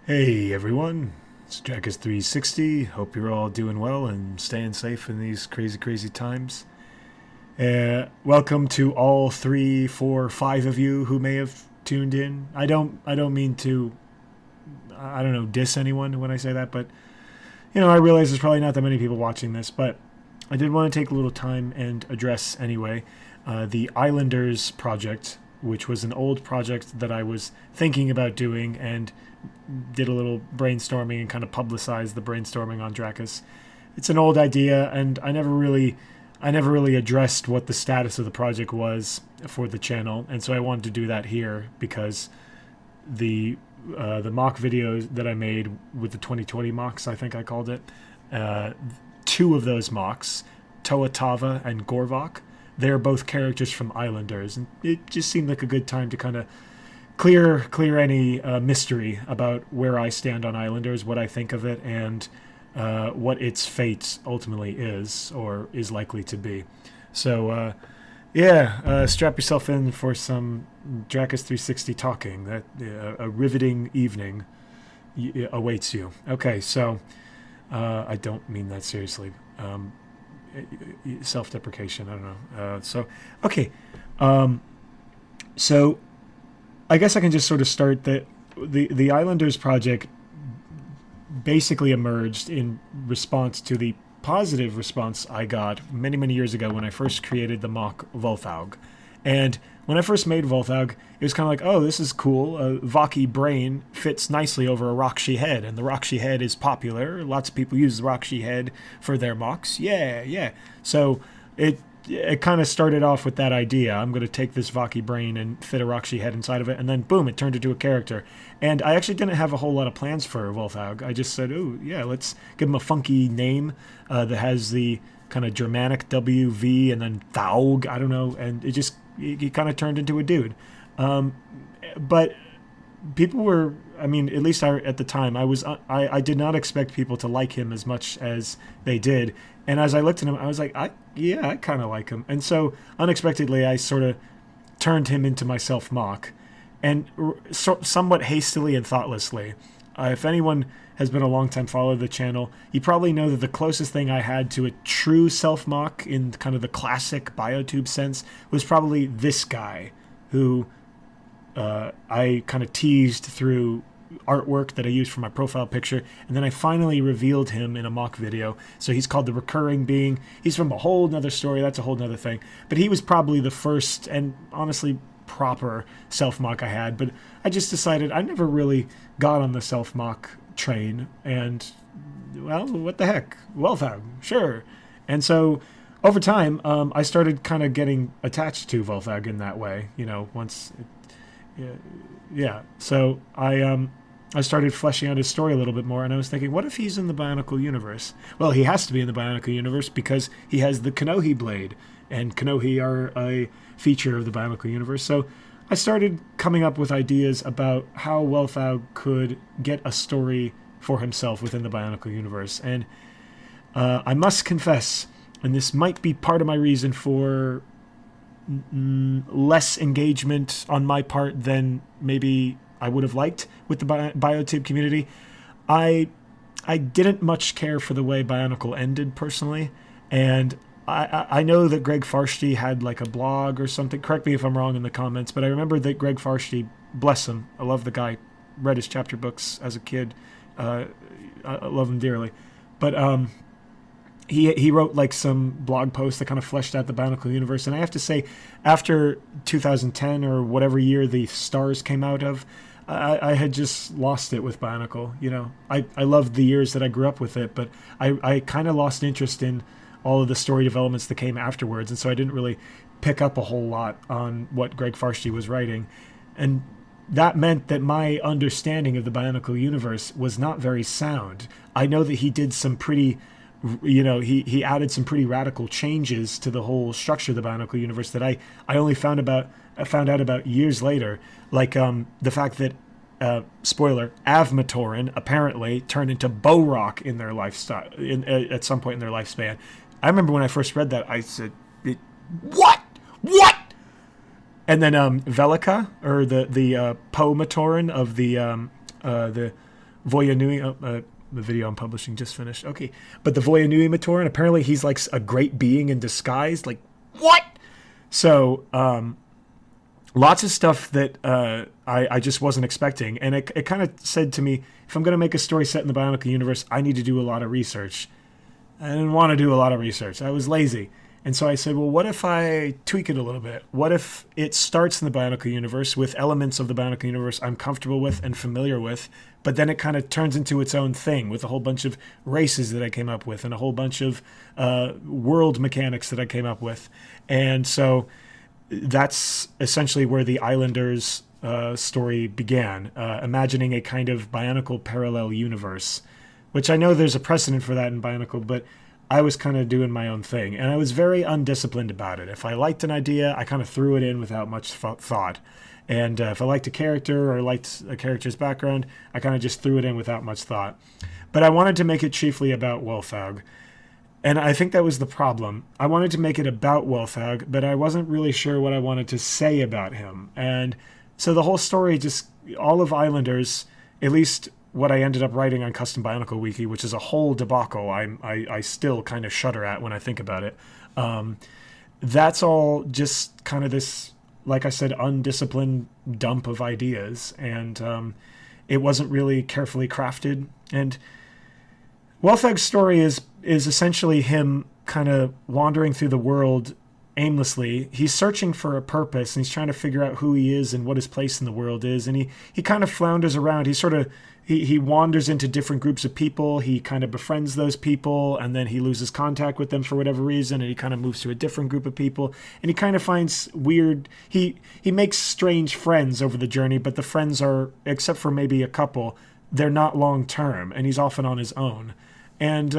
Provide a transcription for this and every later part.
Hey everyone, it's Jackers360. Hope you're all doing well and staying safe in these crazy, crazy times. Welcome to all three, four, five of you who may have tuned in. I don't mean to, I don't know, diss anyone when I say that, but I realize there's probably not that many people watching this, but I did want to take a little time and address anyway the Islanders project, which was an old project that I was thinking about doing and did a little brainstorming and kind of publicized the brainstorming on Dracus. It's an old idea, and I never really addressed what the status of the project was for the channel, and so I wanted to do that here because the mock videos that I made with the 2020 mocks, I think I called it, two of those mocks, Toatava and Gorvok, they're both characters from Islanders, and it just seemed like a good time to kind of clear any mystery about where I stand on Islanders, what I think of it, and what its fate ultimately is or is likely to be. So strap yourself in for some Dracus 360 talking. That a riveting evening awaits you. Okay, so I don't mean that seriously. Self-deprecation. I don't know. So I guess I can just sort of start that the Islanders project basically emerged in response to the positive response I got many, many years ago when I first created the mock Volthaug. And when I first made Volthaug, it was kind of like, oh, this is cool. A Vaki brain fits nicely over a Rakshi head, and the Rakshi head is popular. Lots of people use the Rakshi head for their mocks. Yeah, yeah. So it kind of started off with that idea. I'm going to take this Vaki brain and fit a Rakshi head inside of it, and then boom, it turned into a character. And I actually didn't have a whole lot of plans for Volthaug. I just said, oh, yeah, let's give him a funky name that has the kind of Germanic WV and then Thaug, I don't know, and it kind of turned into a dude. But people were, I mean, at least at the time, I did not expect people to like him as much as they did. And as I looked at him, I was like, I kind of like him. And so unexpectedly, I sort of turned him into my self-mock, and somewhat hastily and thoughtlessly. If anyone has been a long-time follower of the channel, you probably know that the closest thing I had to a true self-mock in kind of the classic BioTube sense was probably this guy, who I kind of teased through artwork that I used for my profile picture, and then I finally revealed him in a mock video. So he's called the Recurring Being. He's from a whole nother story. That's a whole nother thing. But he was probably the first and honestly proper self-mock I had. But I just decided I never really got on the self-mock train, and well, what the heck? Volthaug, sure. And so over time, I started kind of getting attached to Volthaug in that way. Yeah. So I started fleshing out his story a little bit more, and I was thinking, what if he's in the Bionicle universe? Well, he has to be in the Bionicle universe because he has the Kanohi blade, and Kanohi are a feature of the Bionicle universe. So I started coming up with ideas about how Volthaug could get a story for himself within the Bionicle universe. And I must confess, and this might be part of my reason for less engagement on my part than maybe I would have liked with the BioTube community. I didn't much care for the way Bionicle ended personally, and I know that Greg Farshty had like a blog or something. Correct me if I'm wrong in the comments, but I remember that Greg Farshty, bless him, I love the guy, read his chapter books as a kid. I love him dearly, but he wrote like some blog posts that kind of fleshed out the Bionicle universe. And I have to say, after 2010 or whatever year the Stars came out of, I had just lost it with Bionicle. I loved the years that I grew up with it, but I kind of lost interest in all of the story developments that came afterwards. And so I didn't really pick up a whole lot on what Greg Farshty was writing. And that meant that my understanding of the Bionicle universe was not very sound. I know that he did some pretty, he added some pretty radical changes to the whole structure of the Bionicle universe that I only found out about years later, like the fact that spoiler, Avmatoran apparently turned into Bohrok in their lifestyle at some point in their lifespan. I remember when I first read that, I said, "What? What?" And then Velika, or the Pomatoran of the Voyanui. The video I'm publishing just finished. Okay, but the Voyanui Matoran, apparently he's like a great being in disguise. Like what? So lots of stuff that I just wasn't expecting, and it kind of said to me, if I'm going to make a story set in the Bionicle universe, I need to do a lot of research. I didn't want to do a lot of research. I was lazy. And so I said, well, what if I tweak it a little bit? What if it starts in the Bionicle universe with elements of the Bionicle universe I'm comfortable with and familiar with, but then it kind of turns into its own thing with a whole bunch of races that I came up with and a whole bunch of world mechanics that I came up with. And so that's essentially where the Islanders story began, imagining a kind of Bionicle parallel universe, which I know there's a precedent for that in Bionicle, but I was kind of doing my own thing, and I was very undisciplined about it. If I liked an idea, I kind of threw it in without much thought. And if I liked a character or liked a character's background, I kind of just threw it in without much thought. But I wanted to make it chiefly about Wolfhaug. And I think that was the problem. I wanted to make it about Wolfhaug, but I wasn't really sure what I wanted to say about him. And so the whole story, just all of Islanders, at least what I ended up writing on Custom Bionicle Wiki, which is a whole debacle I still kind of shudder at when I think about it. That's all just kind of this, like I said, undisciplined dump of ideas. And it wasn't really carefully crafted. And Wolfhaug's story is essentially him kind of wandering through the world aimlessly. He's searching for a purpose, and he's trying to figure out who he is and what his place in the world is. And he kind of flounders around. He wanders into different groups of people. He kind of befriends those people, and then he loses contact with them for whatever reason, and he kind of moves to a different group of people. And he kind of finds weird... He makes strange friends over the journey, but the friends are, except for maybe a couple, they're not long-term, and he's often on his own. And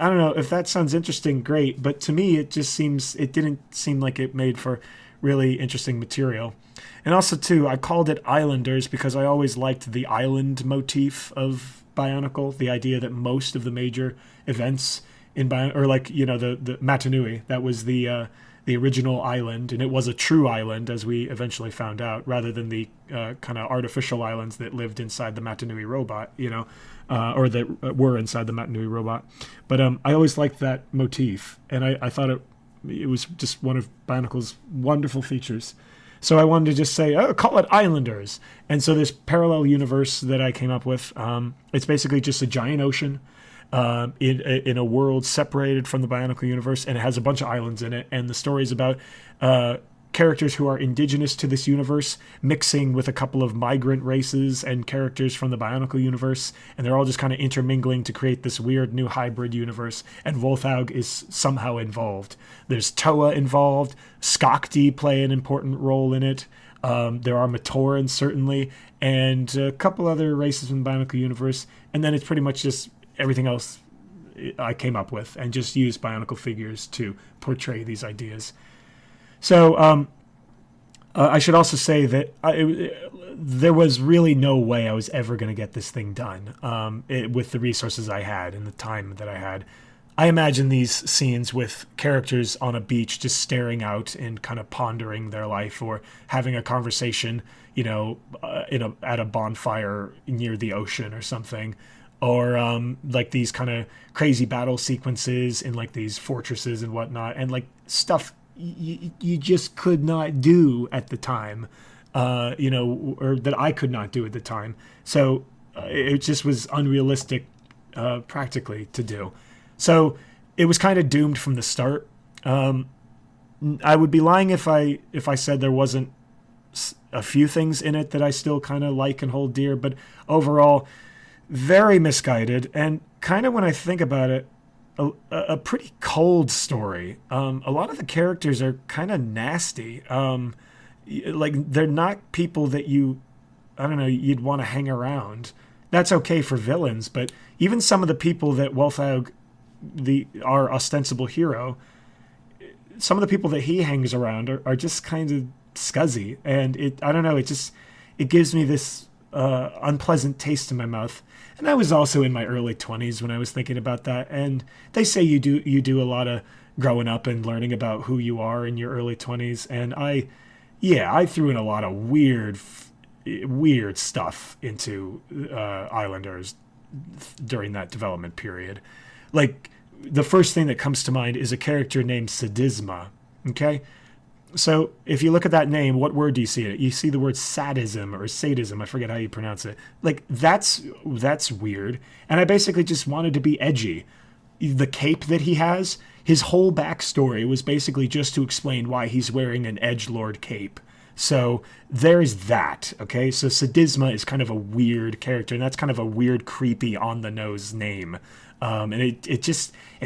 I don't know, if that sounds interesting, great, but to me it didn't seem like it made for really interesting material. And also, too, I called it Islanders because I always liked the island motif of Bionicle, the idea that most of the major events in Bionicle, or like, you know, the Matanui, that was the original island, and it was a true island, as we eventually found out, rather than the kind of artificial islands that lived inside the Matanui robot, you know, or that were inside the Matanui robot. But I always liked that motif, and I thought it was just one of Bionicle's wonderful features. So I wanted to just say, call it Islanders. And so this parallel universe that I came up with, it's basically just a giant ocean in a world separated from the Bionicle universe, and it has a bunch of islands in it. And the story is about characters who are indigenous to this universe mixing with a couple of migrant races and characters from the Bionicle universe, and they're all just kind of intermingling to create this weird new hybrid universe, and Wolfhaug is somehow involved. There's Toa involved, Skakdi play an important role in it, there are Matorans certainly, and a couple other races from the Bionicle universe, and then it's pretty much just everything else I came up with, and just used Bionicle figures to portray these ideas. So I should also say that there was really no way I was ever going to get this thing done with the resources I had and the time that I had. I imagine these scenes with characters on a beach just staring out and kind of pondering their life, or having a conversation, you know, at a bonfire near the ocean or something. Or like these kind of crazy battle sequences in like these fortresses and whatnot, and like stuff you just could not do at the time, you know, or that I could not do at the time. So it just was unrealistic practically to do. So it was kind of doomed from the start. I would be lying if I said there wasn't a few things in it that I still kind of like and hold dear, but overall, very misguided, and kind of, when I think about it, a pretty cold story. A lot of the characters are kind of nasty. Like, they're not people that you'd want to hang around. That's okay for villains, but even some of the people that Wolfhaug, our ostensible hero, some of the people that he hangs around are just kind of scuzzy, and it gives me this unpleasant taste in my mouth. And I was also in my early 20s when I was thinking about that. And they say you do a lot of growing up and learning about who you are in your early 20s. And I threw in a lot of weird, weird stuff into Islanders during that development period. Like, the first thing that comes to mind is a character named Sadisma. Okay? So if you look at that name, what word do you see in it? You see the word sadism or sadism. I forget how you pronounce it. Like, that's weird. And I basically just wanted to be edgy. The cape that he has, his whole backstory was basically just to explain why he's wearing an edgelord cape. So there's that, okay? So Sadisma is kind of a weird character, and that's kind of a weird, creepy, on-the-nose name. And it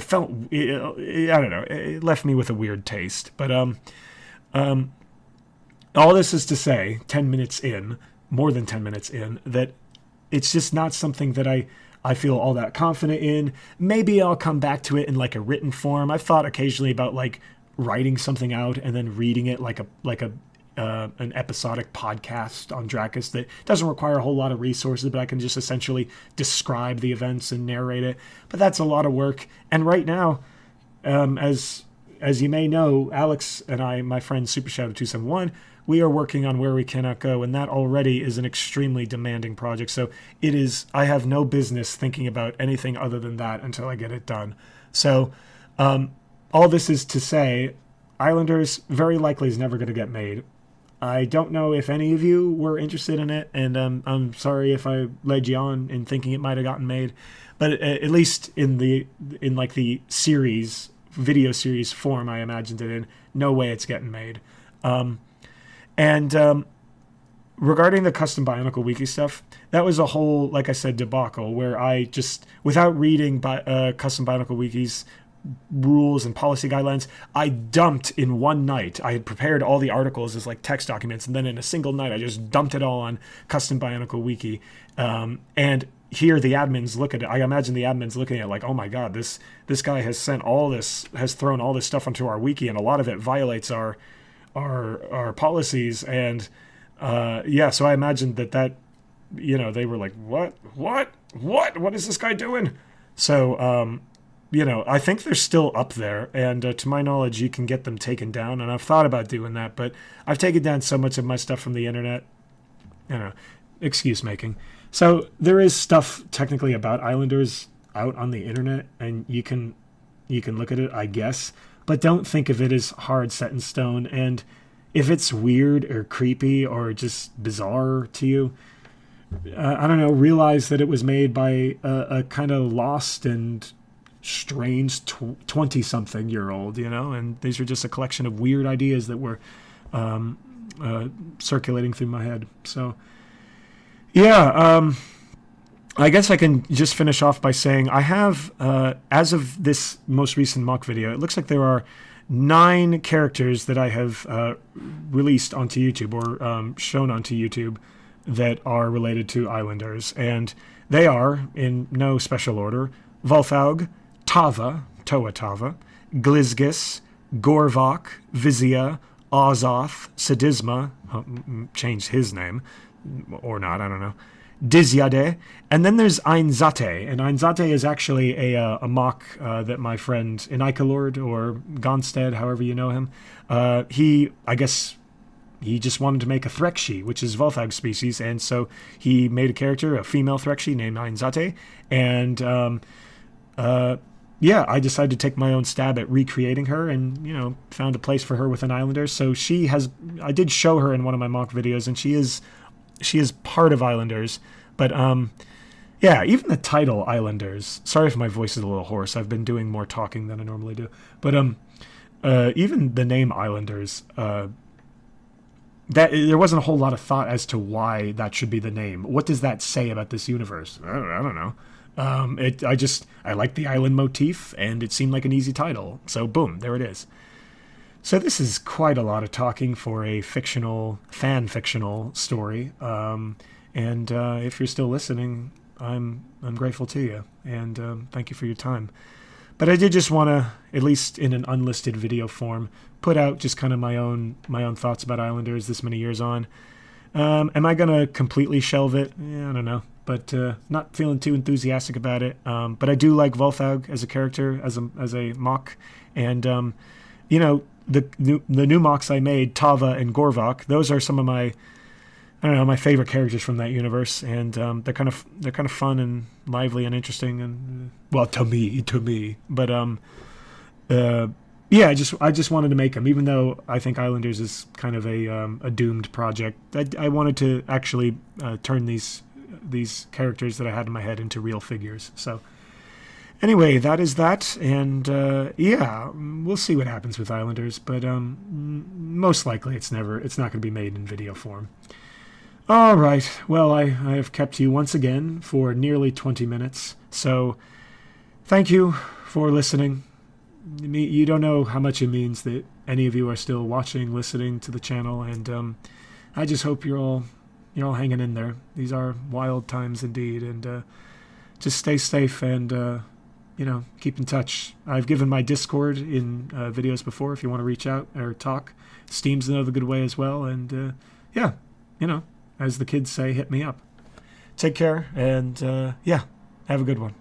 felt, I don't know, it left me with a weird taste. But all this is to say, 10 minutes in, more than 10 minutes in, that it's just not something that I feel all that confident in. Maybe I'll come back to it in like a written form. I've thought occasionally about like writing something out and then reading it like an episodic podcast on Dracus that doesn't require a whole lot of resources, but I can just essentially describe the events and narrate it. But that's a lot of work. And right now, as you may know, Alex and I, my friend Super Shadow 271, we are working on Where We Cannot Go, and that already is an extremely demanding project. So I have no business thinking about anything other than that until I get it done. So all this is to say, Islanders very likely is never going to get made. I don't know if any of you were interested in it, and I'm sorry if I led you on in thinking it might have gotten made. But at least in the series, video series form I imagined it in, no way it's getting made. Regarding the custom Bionicle Wiki stuff, that was a whole, like I said, debacle where I just, without reading custom Bionicle Wiki's rules and policy guidelines, I dumped in one night. I had prepared all the articles as like text documents, and then in a single night I just dumped it all on custom Bionicle Wiki. And here the admins look at it. I imagine the admins looking at it like, oh my god, this guy has thrown all this stuff onto our wiki, and a lot of it violates our policies. And so I imagined that they were like, what is this guy doing? So I think they're still up there, and to my knowledge, you can get them taken down, and I've thought about doing that, but I've taken down so much of my stuff from the internet, excuse making. So there is stuff technically about Islanders out on the internet, and you can look at it, I guess, but don't think of it as hard set in stone. And if it's weird or creepy or just bizarre to you, I don't know, realize that it was made by a kind of lost and strange 20-something-year-old, and these are just a collection of weird ideas that were circulating through my head. So, I guess I can just finish off by saying I have, as of this most recent mock video, it looks like there are 9 characters that I have released onto YouTube or shown onto YouTube that are related to Islanders. And they are, in no special order, Volthaug, Tava, Toa-Tava, Glizgis, Gorvok, Vizia, Azoth, Sadisma, changed his name, or not, I don't know, Dizyade, and then there's Ainzate, and Ainzate is actually a mock that my friend Inicalord, or Gonstead, however you know him, he just wanted to make a Threxy, which is Volthaug's species, and so he made a character, a female Threxy named Ainzate, and I decided to take my own stab at recreating her, and found a place for her within Islanders. So I did show her in one of my mock videos, and she is part of Islanders, but even the title Islanders, sorry if my voice is a little hoarse, I've been doing more talking than I normally do, but even the name Islanders, that there wasn't a whole lot of thought as to why that should be the name. What does that say about this universe? I don't know. I like the island motif, and it seemed like an easy title, so boom, there it is. So this is quite a lot of talking for a fan-fictional story. And if you're still listening, I'm grateful to you, and thank you for your time. But I did just want to, at least in an unlisted video form, put out just kind of my own thoughts about Islanders this many years on. Am I gonna completely shelve it? Yeah, I don't know, but not feeling too enthusiastic about it. But I do like Volthaug as a character, as a mock, and the new mocks I made, Tava and Gorvok, those are some of my I don't know, my favorite characters from that universe, and they're kind of fun and lively and interesting, and well, to me. But yeah, I just wanted to make them, even though I think Islanders is kind of a doomed project. I wanted to actually turn these characters that I had in my head into real figures. So anyway, that is that, and yeah, we'll see what happens with Islanders, but most likely it's not going to be made in video form. All right, well, I have kept you once again for nearly 20 minutes, so thank you for listening. You don't know how much it means that any of you are still watching, listening to the channel, and I just hope you're all hanging in there. These are wild times indeed, and just stay safe and keep in touch. I've given my Discord in videos before if you want to reach out or talk. Steam's another good way as well, and yeah, as the kids say, hit me up. Take care, and yeah, have a good one.